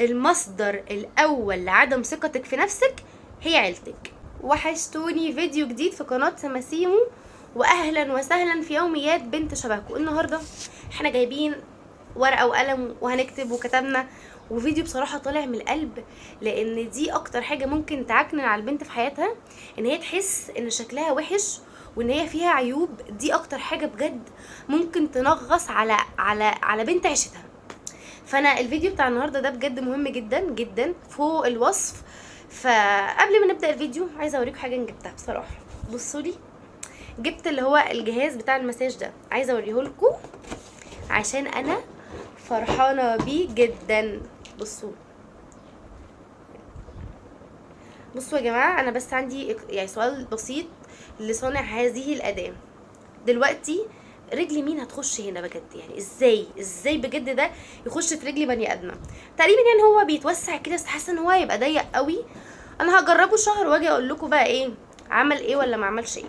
المصدر الاول لعدم ثقتك في نفسك هي عيلتك. وحشتوني فيديو جديد في قناة سماسيمو، واهلا وسهلا في يوميات بنت شبهكم. النهارده احنا جايبين ورقه وقلم وهنكتب وكتبنا، وفيديو بصراحه طالع من القلب، لان دي اكتر حاجه ممكن تعكنن على البنت في حياتها، ان هي تحس ان شكلها وحش وان هي فيها عيوب. دي اكتر حاجه بجد ممكن تنغص على بنت عيشتها. فانا الفيديو بتاع النهارده ده بجد مهم جدا جدا فوق الوصف. فقبل ما نبدا الفيديو عايزه اوريكم حاجه جبتها بصراحه. بصوا لي، جبت اللي هو الجهاز بتاع المساج ده، عايزه اوريه لكم عشان انا فرحانه بيه جدا. بصوا بصوا يا جماعه، انا بس عندي يعني سؤال بسيط لصانع هذه الاداه. دلوقتي رجل مين هتخش هنا بجد؟ يعني ازاي بجد ده يخش في رجل بني ادمه؟ تقريبا يعني هو بيتوسع كده، بس حاسه ان هو هيبقى ضيق قوي. انا هجربه شهر واجي اقول لكم بقى ايه عمل ايه ولا ما عملش ايه.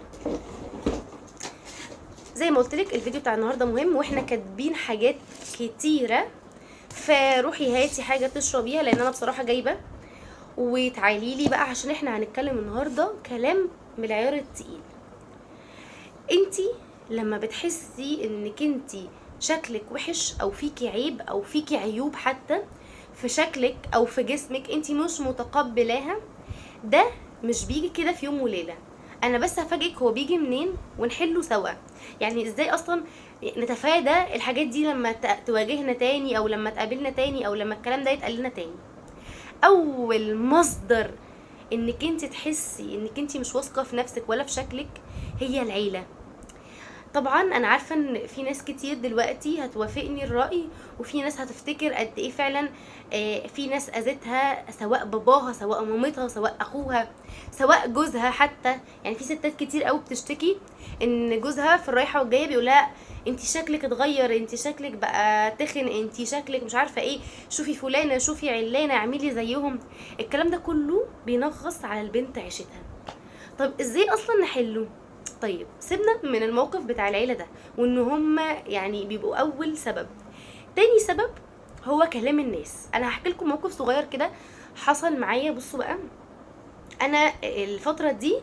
زي ما قلت لك الفيديو بتاع النهارده مهم، واحنا كاتبين حاجات كتيره، فروحي هاتي حاجه تشربيها لان انا بصراحه جايبه. وتعالي لي بقى عشان احنا هنتكلم النهارده كلام من العيار التقيل. انتي لما بتحسي انك انتي شكلك وحش او فيكي عيب او فيكي عيوب حتى في شكلك او في جسمك انتي مش متقبلاها، ده مش بيجي كده في يوم وليله. انا بس هفاجئك هو بيجي منين ونحله سوا. يعني ازاي اصلا نتفادى الحاجات دي لما تواجهنا تاني، او لما تقابلنا تاني، او لما الكلام ده يتقال لنا تاني. اول مصدر انك انت تحسي انك انت مش واثقه في نفسك ولا في شكلك هي العيله. طبعا انا عارفه ان في ناس كتير دلوقتي هتوافقني الرأي، وفي ناس هتفتكر قد ايه فعلا في ناس اذتها، سواء باباها سواء مامتها سواء اخوها سواء جوزها حتى. يعني في ستات كتير قوي بتشتكي ان جوزها في الرايحه والجايه بيقولها انتي شكلك اتغير، انتي شكلك بقى تخن، انتي شكلك مش عارفه ايه، شوفي فلانه شوفي علانه اعملي زيهم. الكلام ده كله بينغص على البنت عيشتها. طب ازاي اصلا نحله؟ طيب سيبنا من الموقف بتاع العيله ده وان هم يعني بيبقوا اول سبب. تاني سبب هو كلام الناس. انا هحكي لكم موقف صغير كده حصل معايا. بصوا بقى، انا الفتره دي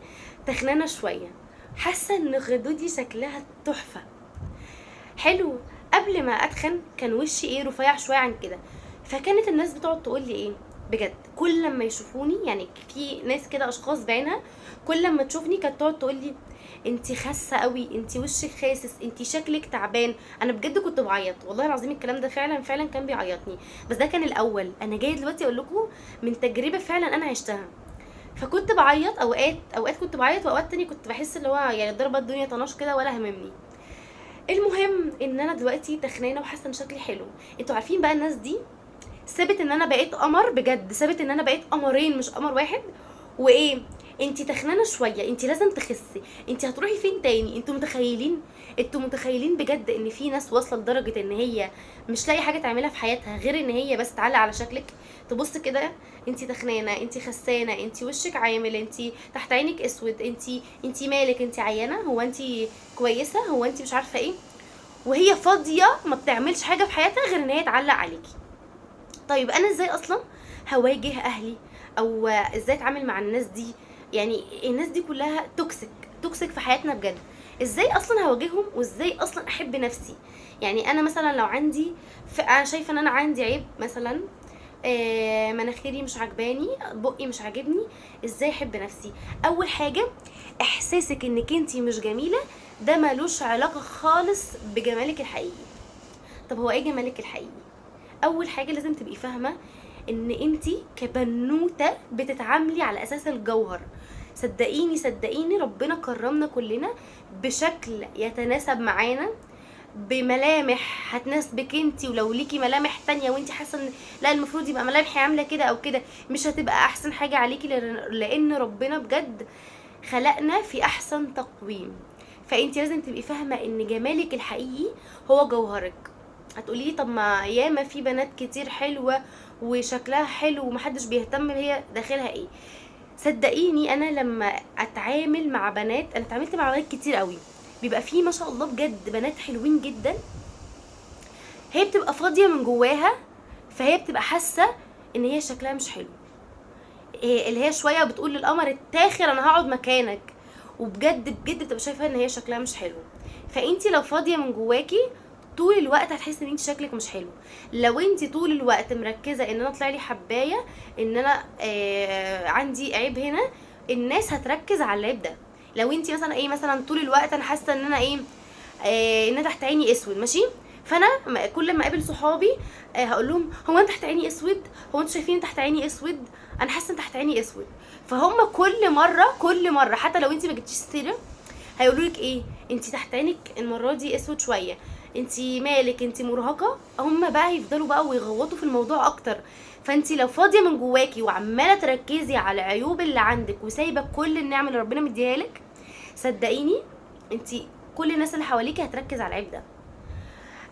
تخنانه شويه، حاسه ان خدودي شكلها تحفه حلو. قبل ما اتخن كان وشي ايه رفيع شويه عن كده، فكانت الناس بتقعد تقول لي ايه بجد كل لما يشوفوني، يعني في ناس كده اشخاص بعينها كل لما تشوفني كانت تقعد تقول لي انتي خاسه قوي، انتي وشك خاسس، انتي شكلك تعبان. انا بجد كنت بعيط والله العظيم، الكلام ده فعلا كان بيعيطني. بس ده كان الاول، انا جايه دلوقتي اقول لكم من تجربه فعلا انا عشتها. فكنت بعيط اوقات كنت بعيط، واوقات تاني كنت بحس اللي هو يعني ضربه الدنيا طناش كده ولا هممني. المهم ان انا دلوقتي تخنانه وحاسه ان شكلي حلو. انتوا عارفين بقى الناس دي سابت ان انا بقيت قمر، بجد سابت ان انا بقيت قمرين مش قمر واحد. وايه، انتي تخنانه شويه انتي لازم تخسي، انتي هتروحي فين تاني؟ انتوا متخيلين بجد ان في ناس واصله لدرجه ان هي مش لاقي حاجه تعملها في حياتها غير ان هي بس تعلق على شكلك. تبص كده انتي تخنانه، انتي خسانه، انتي وشك عامل، انتي تحت عينك اسود، انتي مالك، انتي عيانه، هو انتي كويسه، هو انتي مش عارفه ايه. وهي فاضيه ما بتعملش حاجه في حياتها غير ان هي تعلق عليكي. طيب انا ازاي اصلا هواجه اهلي او ازاي اتعامل مع الناس دي؟ يعني الناس دي كلها توكسيك في حياتنا بجد. ازاي اصلا هواجههم وازاي اصلا احب نفسي؟ يعني انا مثلا لو عندي انا شايفه ان انا عندي عيب مثلا، مناخيري مش عجباني، بقي مش عاجبني، ازاي احب نفسي؟ اول حاجه احساسك انك انتي مش جميله ده ملوش علاقه خالص بجمالك الحقيقي. طب هو ايه جمالك الحقيقي؟ اول حاجه لازم تبقي فاهمه ان انتي كبنوته بتتعاملي على اساس الجوهر. صدقيني ربنا كرمنا كلنا بشكل يتناسب معانا، بملامح هتناسبك انتي. ولو ليكي ملامح تانية وانتي حاسه ان لا المفروض يبقى ملامحي عامله كده او كده، مش هتبقى احسن حاجه عليكي، لان ربنا بجد خلقنا في احسن تقويم. فانتي لازم تبقي فاهمه ان جمالك الحقيقي هو جوهرك. هتقولي طب ما ياما في بنات كتير حلوه وشكلها حلو ومحدش بيهتم هي داخلها ايه. صدقيني انا لما اتعامل مع بنات، انا اتعاملت مع بنات كتير قوي، بيبقى في ما شاء الله بجد بنات حلوين جدا، هي بتبقى فاضيه من جواها، فهي بتبقى حاسه ان هي شكلها مش حلو، اللي هي شويه بتقول للقمر التاخر انا هقعد مكانك، وبجد بجد بتبقى شايفه ان هي شكلها مش حلو. فانتي لو فاضيه من جواكي طول الوقت هتحسي ان انت شكلك مش حلو. لو انت طول الوقت مركزه ان انا طلع لي حبايه، ان انا عندي عيب هنا، الناس هتركز على العيب ده. لو انت مثلا ايه، مثلا طول الوقت انا حاسه ان انا ايه، ان انا تحت عيني اسود، ماشي، فانا كل ما اقابل صحابي هقول لهم هو انت تحت عيني اسود، هو انتوا شايفين تحت عيني اسود، انا حاسه ان تحت عيني اسود. فهم كل مره حتى لو انت ما جبتيش سيره هيقولوا لك ايه، انت تحت عينك المره دي اسود شويه، انت مالك، انت مرهقه. هم بقى يفضلوا بقى ويغوطوا في الموضوع اكتر. فانت لو فاضيه من جواكي وعماله تركزي على العيوب اللي عندك وسايبه كل النعم اللي ربنا مديها لك، صدقيني انت كل الناس اللي حواليكي هتركز على العيب ده.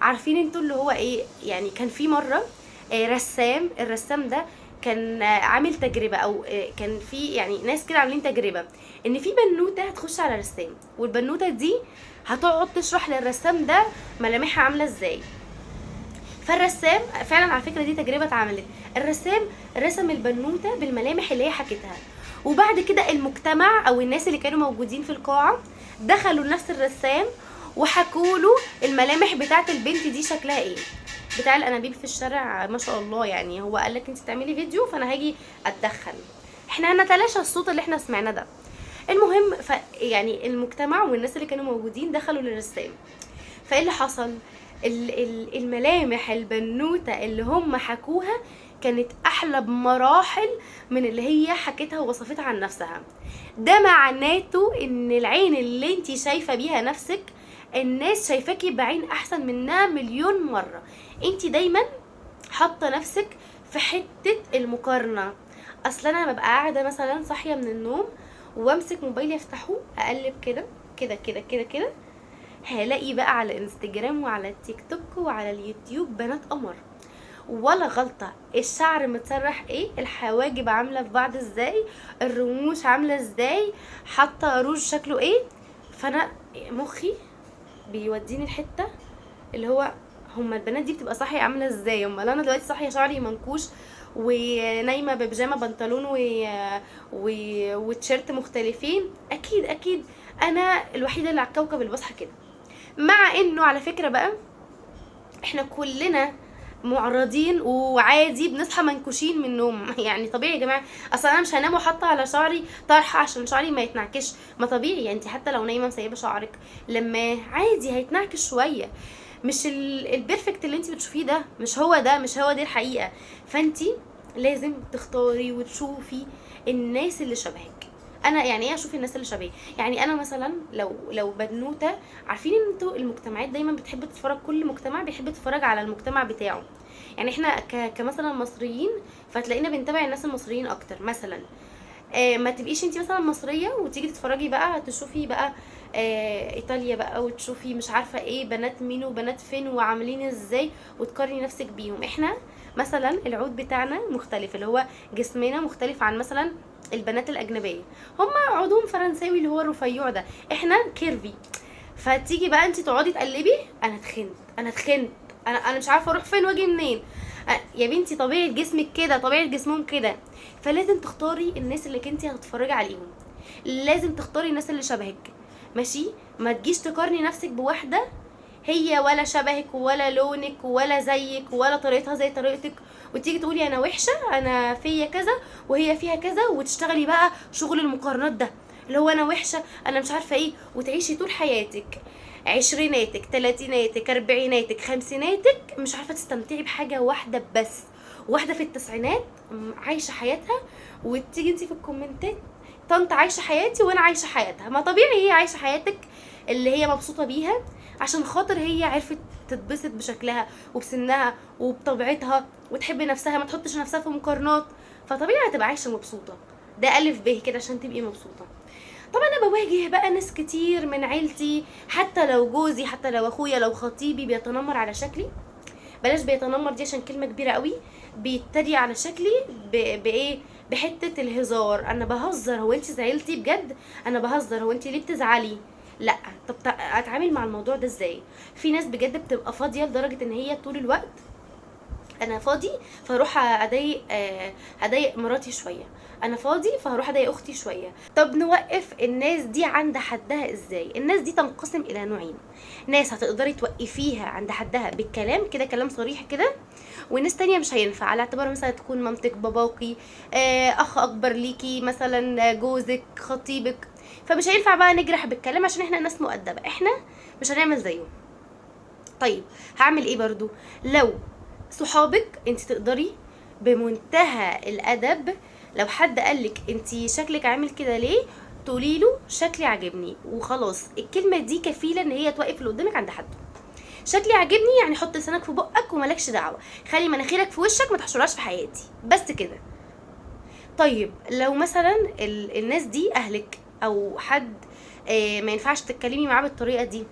عارفين انتوا اللي هو ايه، يعني كان في مره الرسام ده كان عامل تجربه، او كان في يعني ناس كده عاملين تجربه ان في بنوته هتخش على رسام، والبنوته دي هتقعد تشرح للرسام ده ملامحها عامله ازاي. فالرسام فعلا على فكره دي تجربه اتعملت، الرسام رسم البنوته بالملامح اللي هي حكتها، وبعد كده المجتمع او الناس اللي كانوا موجودين في القاعه دخلوا لنفس الرسام وحكوا له الملامح بتاعه البنت دي شكلها ايه. بتاع الانابيب في الشارع ما شاء الله، يعني هو قال لك انت تعملي فيديو فانا هاجي اتدخل، احنا هنتلاشى الصوت اللي احنا سمعناه ده. المهم يعني المجتمع والناس اللي كانوا موجودين دخلوا للرسام، فايه اللي حصل، الملامح البنوته اللي هم حكوها كانت احلى بمراحل من اللي هي حكتها ووصفتها عن نفسها. ده معناته ان العين اللي انتي شايفه بيها نفسك الناس شايفاكي بعين احسن منها مليون مره. انتي دايما حاطه نفسك في حته المقارنه. اصلا انا ببقى قاعده مثلا صاحيه من النوم وامسك موبايلي افتحه اقلب كده كده كده كده كده، هلاقي بقى على انستجرام وعلى التيك توك وعلى اليوتيوب بنات قمر ولا غلطة، الشعر متسرح ايه، الحواجب عاملة في بعض ازاي، الرموش عاملة ازاي، حاطة روج شكله ايه. فانا مخي بيوديني الحتة اللي هو هما البنات دي بتبقى صاحية عاملة ازاي، امال انا دلوقتي صاحية شعري منكوش ونايمة ببيجامة بنطلون وتيشيرت مختلفين، اكيد اكيد انا الوحيدة اللي على الكوكب اللي بصحى كده. مع انه على فكرة بقى احنا كلنا معرضين وعادي بنصحى منكوشين من النوم يعني طبيعي يا جماعه، اصلا انا مش هنام وحاطه على شعري طرحه عشان شعري ما يتنعكش، ما طبيعي يعني انت حتى لو نايمه مسيبه شعرك لما عادي هيتنعكش شويه، مش البيرفكت اللي انت بتشوفيه ده مش هو ده، مش هو دي الحقيقه. فانت لازم تختاري وتشوفي الناس اللي شبهك. انا يعني ايه اشوف الناس اللي شبهي، يعني انا مثلا لو بنوته، عارفين ان انتوا المجتمعات دايما بتحب تتفرج، كل مجتمع بيحب يتفرج على المجتمع بتاعه. يعني احنا كمثلا مصريين فتلاقينا بنتابع الناس المصريين اكتر مثلا. ما تبقيش انتي مثلا مصريه وتيجي تتفرجي بقى تشوفي بقى ايطاليا بقى وتشوفي مش عارفه ايه بنات مين وبنات فين وعاملين ازاي وتقارني نفسك بيهم. احنا مثلا العود بتاعنا مختلف، اللي هو جسمنا مختلف عن مثلا البنات الاجنبيه، هم عودهم فرنساوي اللي هو الرفيع ده، احنا كيرفي. فتيجي بقى انت تقعدي تقلبي انا اتخنت انا اتخنت انا مش عارفه اروح فين واجي منين. يا بنتي طبيعه جسمك كده، طبيعه جسمهم كده. فلازم تختاري الناس اللي انت هتتفرجي عليهم، لازم تختاري الناس اللي شبهك، ماشي. ما تجيش تقارني نفسك بواحده هي ولا شبهك ولا لونك ولا زيك ولا طريقتها زي طريقتك، وتيجي تقولي انا وحشه انا فيا كذا وهي فيها كذا، وتشتغلي بقى شغل المقارنات ده اللي هو انا وحشه انا مش عارفه ايه، وتعيشي طول حياتك عشريناتك تلاتيناتك اربعيناتك خمسيناتك مش عارفه تستمتعي بحاجه واحده بس. واحده في التسعينات عايشه حياتها، وتيجي انت في الكومنتات طنط عايشه حياتي وانا عايشه حياتها. ما طبيعي هي عايشه حياتك اللي هي مبسوطه بيها عشان خاطر هي عرفت تتبسط بشكلها وبسنها وبطبيعتها وتحب نفسها، ما تحطش نفسها في مقارنات، فطبيعي هتبقى عايشه مبسوطه. ده الف ب كده عشان تبقي مبسوطه. طبعا انا بواجه بقى ناس كتير من عيلتي، حتى لو جوزي حتى لو اخويا لو خطيبي بيتنمر على شكلي، بلاش بيتنمر دي عشان كلمه كبيره قوي، بيتريق على شكلي بايه، بحته الهزار، انا بهزر هو انت زعلتي بجد، انا بهزر هو انت ليه بتزعلي، لا. طب اتعامل مع الموضوع ده ازاي؟ في ناس بجد بتبقى فاضيه لدرجه ان هي طول الوقت انا فاضي فاروح اضايق مراتي شويه، انا فاضي فهروح اضايق اختي شويه. طب نوقف الناس دي عند حدها ازاي؟ الناس دي تنقسم الى نوعين: ناس هتقدري توقفيها عند حدها بالكلام كده، كلام صريح كده، وناس تانية مش هينفع، على اعتبار مثلا تكون مامتك، باباكي، اخ اكبر ليكي مثلا، جوزك، خطيبك، فمش هينفع بقى نجرح بالكلام عشان احنا ناس مؤدبه، احنا مش هنعمل زيهم. طيب هعمل ايه برضو؟ لو صحابك انت تقدري بمنتهى الادب، لو حد قالك انت شكلك عامل كده ليه، تقولي له شكلي عاجبني وخلاص. الكلمه دي كفيله ان هي توقف اللي قدامك عند حد. شكلي عاجبني يعني حط لسانك في بقك ومالكش دعوه، خلي مناخيرك في وشك، ما تحشرهاش في حياتي، بس كده. طيب لو مثلا الناس دي اهلك او حد ما ينفعش تتكلمي معاه بالطريقه دي،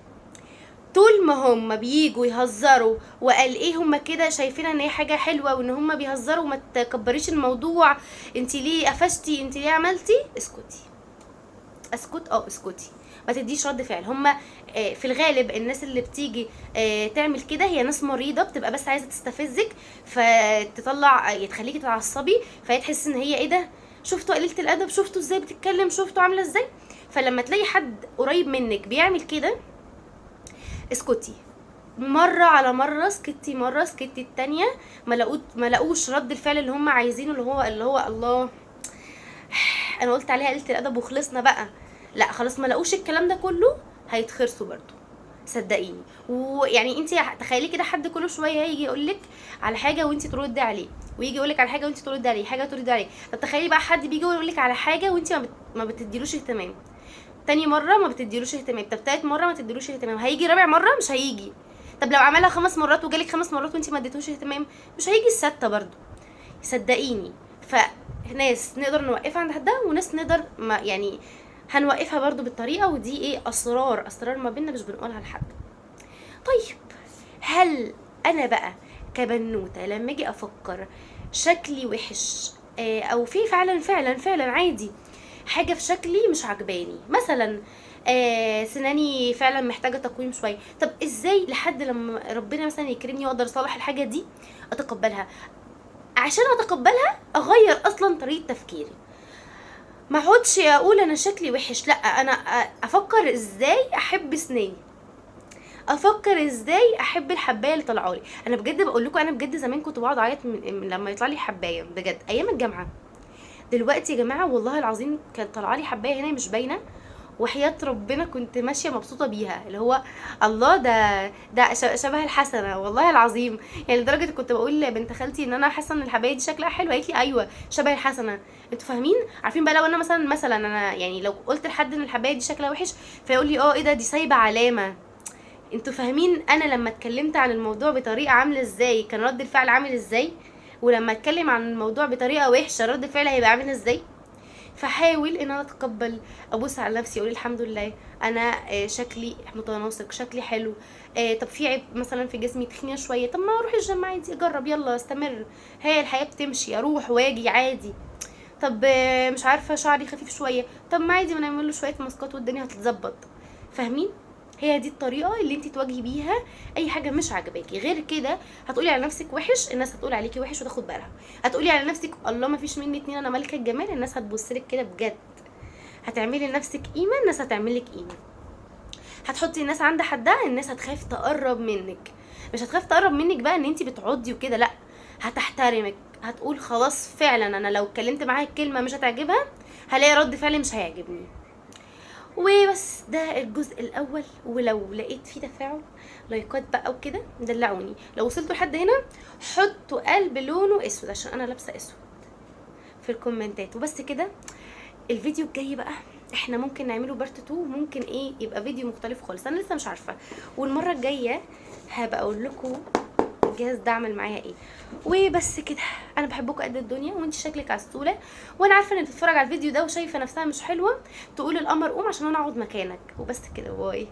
طول ما هم بييجوا يهزروا وقال ايه هم كده شايفين ان هي حاجه حلوه وان هم بيهزروا وما تكبريش الموضوع، انت ليه قفشتي، انت ليه عملتي، اسكتي. اسكتي، ما تديش رد فعل. هم في الغالب الناس اللي بتيجي تعمل كده هي ناس مريضه، بتبقى بس عايزه تستفزك فتطلع تخليكي تتعصبي، فهي تحس ان هي ايه ده، شفتوا قليله الادب، شفتوا ازاي بتتكلم، شفتوا عامله ازاي. فلما تلاقي حد قريب منك بيعمل كده، اسكتي. مره على مره سكتي، مره سكتي، التانية ما لقوش رد الفعل اللي هم عايزينه، اللي هو الله انا قلت عليها قلة الادب وخلصنا بقى، لا خلاص ما لقوش الكلام ده كله، هيتخرسوا برضو صدقيني. ويعني انت تخيلي كده حد كل شويه يجي يقولك على حاجه وانت تردي عليه، ويجي يقولك على حاجه وانت تردي عليه، حاجه تردي عليه. طب تخيلي بقى حد بيجي يقولك على حاجه وانت ما بتديلوش اهتمام، تاني مره ما بتديلوش اهتمام، طب تالت مره ما تديلوش اهتمام، هيجي رابع مره مش هيجي. طب لو عملها 5 مرات وجالك 5 مرات وانت ما اديتوش اهتمام، مش هيجي السادسه برضو صدقيني. فناس نقدر نوقفها عند حدها، وناس نقدر ما يعني هنوقفها برضو بالطريقه، ودي ايه، اسرار ما بيننا مش بنقولها لحد. طيب هل انا بقى كبنوته لما اجي افكر شكلي وحش، او في فعلا عادي حاجه في شكلي مش عجباني، مثلا سناني فعلا محتاجه تقويم شويه، طب ازاي لحد لما ربنا مثلا يكرمني واقدر اصلح الحاجه دي اتقبلها؟ عشان اتقبلها اغير اصلا طريقه تفكيري، ما اقعدش اقول انا شكلي وحش، لا انا افكر ازاي احب سناني، افكر ازاي احب الحبايه اللي طالعه لي. انا بجد بقول لكم، انا بجد زمان كنت بقعد اعيط من لما يطلع لي حبايه، بجد ايام الجامعه. دلوقتي يا جماعه والله العظيم كانت طالعه لي حبايه هنا مش باينه، وحياة ربنا كنت ماشية مبسوطة بيها، اللي هو الله ده شبه الحسنة والله العظيم. يعني لدرجة كنت بقول لبنت خالتي ان انا حاسة ان الحباية دي شكلها حلو، قالت لي ايوه شبه الحسنة. انتوا فاهمين؟ عارفين بقى لو انا مثلا انا يعني لو قلت لحد ان الحباية دي شكلها وحش فيقول لي ايه ده، دي سايبة علامة. انتوا فاهمين انا لما اتكلمت عن الموضوع بطريقة عاملة ازاي كان رد الفعل عامل ازاي، ولما اتكلم عن الموضوع بطريقة وحشة رد الفعل هيبقى عامل ازاي؟ فحاول ان انا اتقبل، ابص على نفسي اقول الحمد لله انا شكلي متناسق، شكلي حلو. طب في عيب مثلا في جسمي، تخينه شويه، طب ما اروح الجيم عادي، اجرب، يلا استمر، هي الحياه بتمشي، اروح واجي عادي. طب مش عارفه شعري خفيف شويه، طب ما عادي ما نعمل له شويه ماسكات والدنيا هتتظبط. فاهمين؟ هي دي الطريقه اللي انت تواجهي بيها اي حاجه مش عاجباكي. غير كده هتقولي على نفسك وحش، الناس هتقول عليكي وحش وتاخد بالها. هتقولي على نفسك الله ما فيش مني اتنين انا ملكه الجمال، الناس هتبصلك كده بجد. هتعملي لنفسك قيمه، الناس هتعملك قيمه. هتحطي الناس عند حدها، الناس هتخاف تقرب منك. مش هتخاف تقرب منك بقى ان انت بتعضي وكده، لا، هتحترمك، هتقول خلاص فعلا انا لو اتكلمت معاها الكلمه مش هتعجبها هلاقي رد فعل مش هيعجبني. وبس ده الجزء الاول. ولو لقيت فيه تفاعل لايكات بقى وكده دلعوني. لو وصلتوا لحد هنا حطوا قلب لونه اسود عشان انا لابسه اسود في الكومنتات. وبس كده. الفيديو الجاي بقى احنا ممكن نعمله بارت 2، ممكن ايه يبقى فيديو مختلف خالص، انا لسه مش عارفه. والمره الجايه هبقى اقول لكم الجهاز ده عمل معايا ايه. وبس كده، انا بحبكم قد الدنيا، وانت شكلك عسوله، وانا عارفه ان بتتفرج على الفيديو ده وشايفه نفسها مش حلوه تقول القمر قوم عشان انا اقعد مكانك. وبس كده، باي.